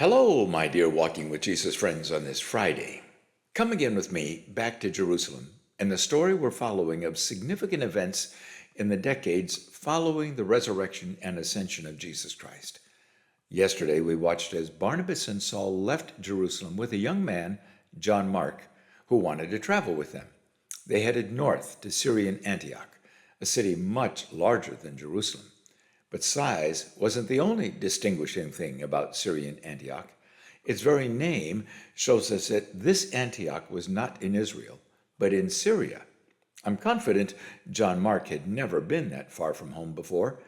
Hello, my dear Walking with Jesus friends on this Friday. Come again with me back to Jerusalem and the story we're following of significant events in the decades following the resurrection and ascension of Jesus Christ. Yesterday, we watched as Barnabas and Saul left Jerusalem with a young man, John Mark, who wanted to travel with them. They headed north to Syrian Antioch, a city much larger than Jerusalem. But size wasn't the only distinguishing thing about Syrian Antioch. Its very name shows us that this Antioch was not in Israel, but in Syria. I'm confident John Mark had never been that far from home before,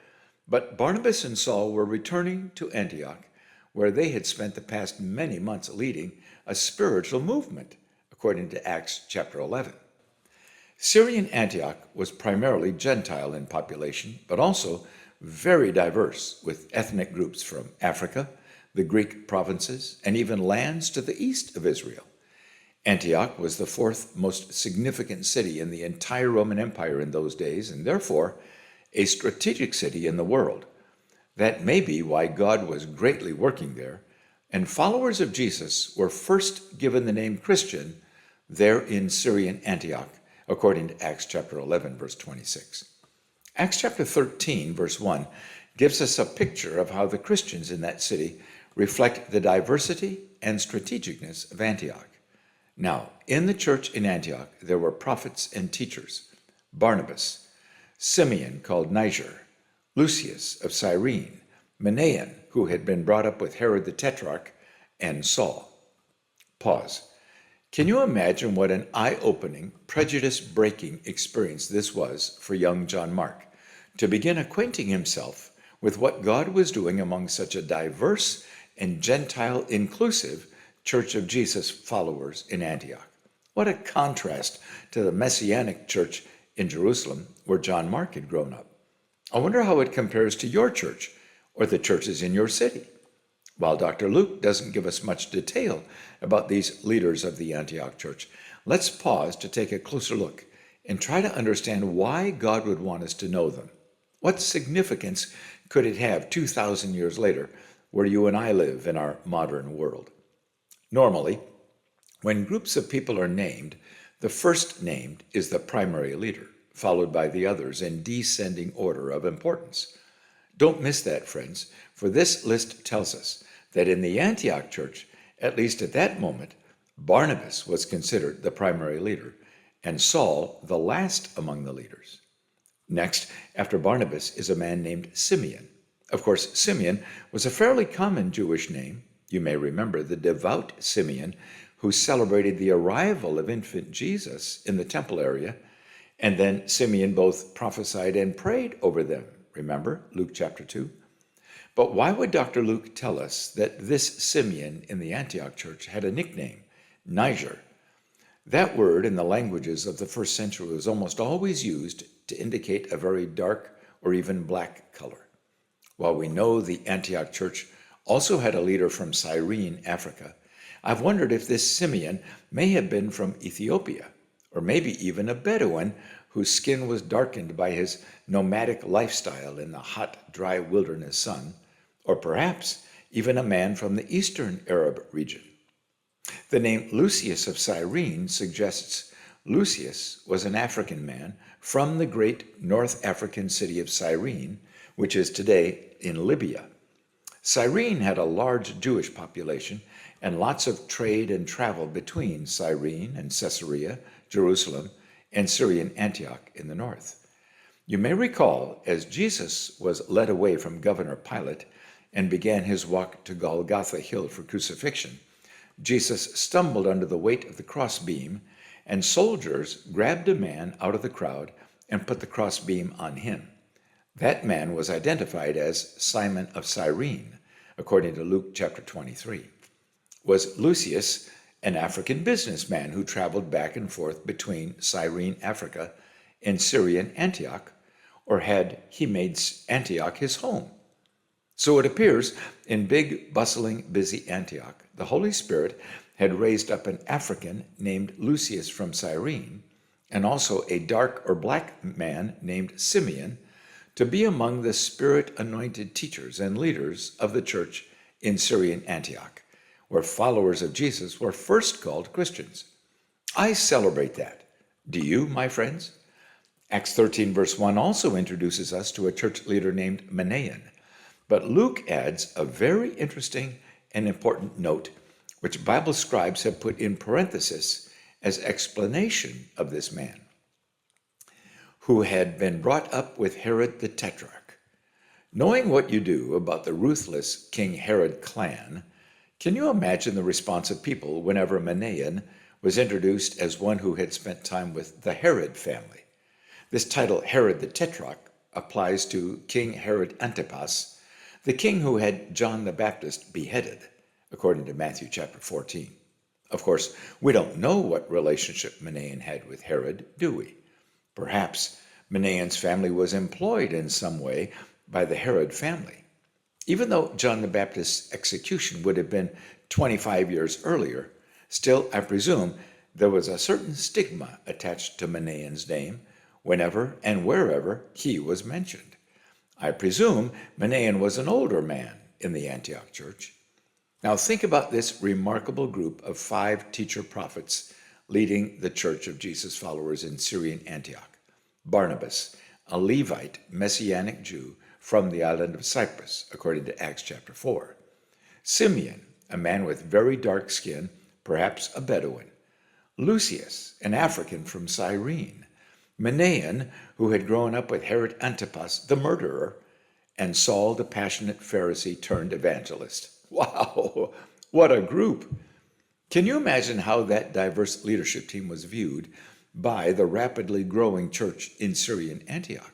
but Barnabas and Saul were returning to Antioch, where they had spent the past many months leading a spiritual movement, according to Acts chapter 11. Syrian Antioch was primarily Gentile in population, but also very diverse, with ethnic groups from Africa, the Greek provinces, and even lands to the east of Israel. Antioch was the fourth most significant city in the entire Roman Empire in those days, and therefore a strategic city in the world. That may be why God was greatly working there, and followers of Jesus were first given the name Christian there in Syrian Antioch, according to Acts chapter 11, verse 26. Acts chapter 13, verse 1, gives us a picture of how the Christians in that city reflect the diversity and strategicness of Antioch. Now, in the church in Antioch, there were prophets and teachers: Barnabas, Simeon called Niger, Lucius of Cyrene, Manaen, who had been brought up with Herod the Tetrarch, and Saul. Pause. Can you imagine what an eye-opening, prejudice-breaking experience this was for young John Mark, to begin acquainting himself with what God was doing among such a diverse and Gentile-inclusive Church of Jesus followers in Antioch? What a contrast to the Messianic church in Jerusalem, where John Mark had grown up. I wonder how it compares to your church or the churches in your city. While Dr. Luke doesn't give us much detail about these leaders of the Antioch church, let's pause to take a closer look and try to understand why God would want us to know them. What significance could it have 2,000 years later, where you and I live in our modern world? Normally, when groups of people are named, the first named is the primary leader, followed by the others in descending order of importance. Don't miss that, friends, for this list tells us that in the Antioch church, at least at that moment, Barnabas was considered the primary leader, and Saul the last among the leaders. Next, after Barnabas, is a man named Simeon. Of course, Simeon was a fairly common Jewish name. You may remember the devout Simeon, who celebrated the arrival of infant Jesus in the temple area, and then Simeon both prophesied and prayed over them. Remember Luke chapter 2? But why would Dr. Luke tell us that this Simeon in the Antioch church had a nickname, Niger? That word in the languages of the first century was almost always used to indicate a very dark or even black color. While we know the Antioch church also had a leader from Cyrene, Africa, I've wondered if this Simeon may have been from Ethiopia, or maybe even a Bedouin whose skin was darkened by his nomadic lifestyle in the hot, dry wilderness sun, or perhaps even a man from the eastern Arab region. The name Lucius of Cyrene suggests Lucius was an African man from the great North African city of Cyrene, which is today in Libya. Cyrene had a large Jewish population and lots of trade and travel between Cyrene and Caesarea, Jerusalem, and Syrian Antioch in the north. You may recall, as Jesus was led away from Governor Pilate and began his walk to Golgotha Hill for crucifixion, Jesus stumbled under the weight of the crossbeam, and soldiers grabbed a man out of the crowd and put the crossbeam on him. That man was identified as Simon of Cyrene, according to Luke chapter 23. Was Lucius an African businessman who traveled back and forth between Cyrene, Africa, and Syrian Antioch, or had he made Antioch his home? So it appears in big, bustling, busy Antioch, the Holy Spirit had raised up an African named Lucius from Cyrene, and also a dark or black man named Simeon, to be among the Spirit-anointed teachers and leaders of the church in Syrian Antioch. where followers of Jesus were first called Christians. I celebrate that. Do you, my friends? Acts 13 verse 1 also introduces us to a church leader named Manaen. But Luke adds a very interesting and important note, which Bible scribes have put in parenthesis as explanation of this man, who had been brought up with Herod the Tetrarch. Knowing what you do about the ruthless King Herod clan, can you imagine the response of people whenever Manaen was introduced as one who had spent time with the Herod family? This title, Herod the Tetrarch, applies to King Herod Antipas, the king who had John the Baptist beheaded, according to Matthew chapter 14. Of course, we don't know what relationship Manaen had with Herod, do we? Perhaps Manaen's family was employed in some way by the Herod family. Even though John the Baptist's execution would have been 25 years earlier, still, I presume, there was a certain stigma attached to Manaen's name whenever and wherever he was mentioned. I presume Manaen was an older man in the Antioch church. Now think about this remarkable group of 5 teacher prophets leading the church of Jesus followers in Syrian Antioch. Barnabas, a Levite Messianic Jew from the island of Cyprus, according to Acts chapter 4. Simeon, a man with very dark skin, perhaps a Bedouin. Lucius, an African from Cyrene. Manaen, who had grown up with Herod Antipas, the murderer, and Saul, the passionate Pharisee turned evangelist. Wow, what a group! Can you imagine how that diverse leadership team was viewed by the rapidly growing church in Syrian Antioch?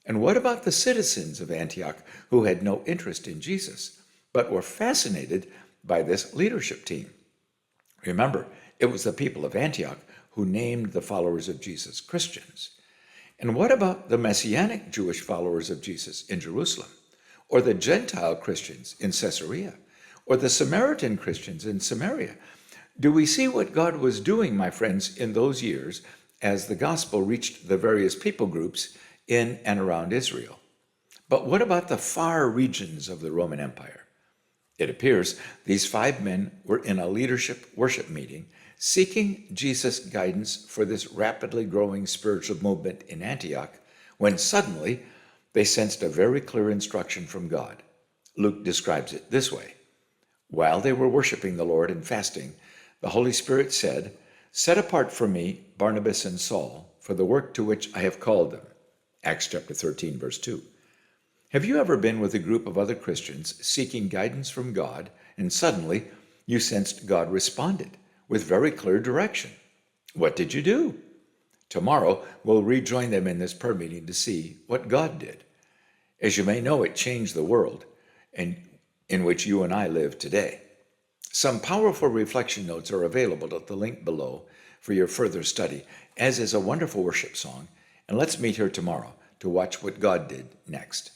And what about the citizens of Antioch who had no interest in Jesus, but were fascinated by this leadership team? Remember, it was the people of Antioch who named the followers of Jesus Christians. And what about the Messianic Jewish followers of Jesus in Jerusalem, or the Gentile Christians in Caesarea, or the Samaritan Christians in Samaria? Do we see what God was doing, my friends, in those years as the gospel reached the various people groups in and around Israel? But what about the far regions of the Roman Empire? It appears these 5 men were in a leadership worship meeting seeking Jesus' guidance for this rapidly growing spiritual movement in Antioch, when suddenly they sensed a very clear instruction from God. Luke describes it this way. While they were worshiping the Lord and fasting, the Holy Spirit said, "Set apart for me Barnabas and Saul for the work to which I have called them." Acts chapter 13, verse 2. Have you ever been with a group of other Christians seeking guidance from God, and suddenly you sensed God responded with very clear direction? What did you do? Tomorrow, we'll rejoin them in this prayer meeting to see what God did. As you may know, it changed the world and in which you and I live today. Some powerful reflection notes are available at the link below for your further study, as is a wonderful worship song. And let's meet here tomorrow to watch what God did next.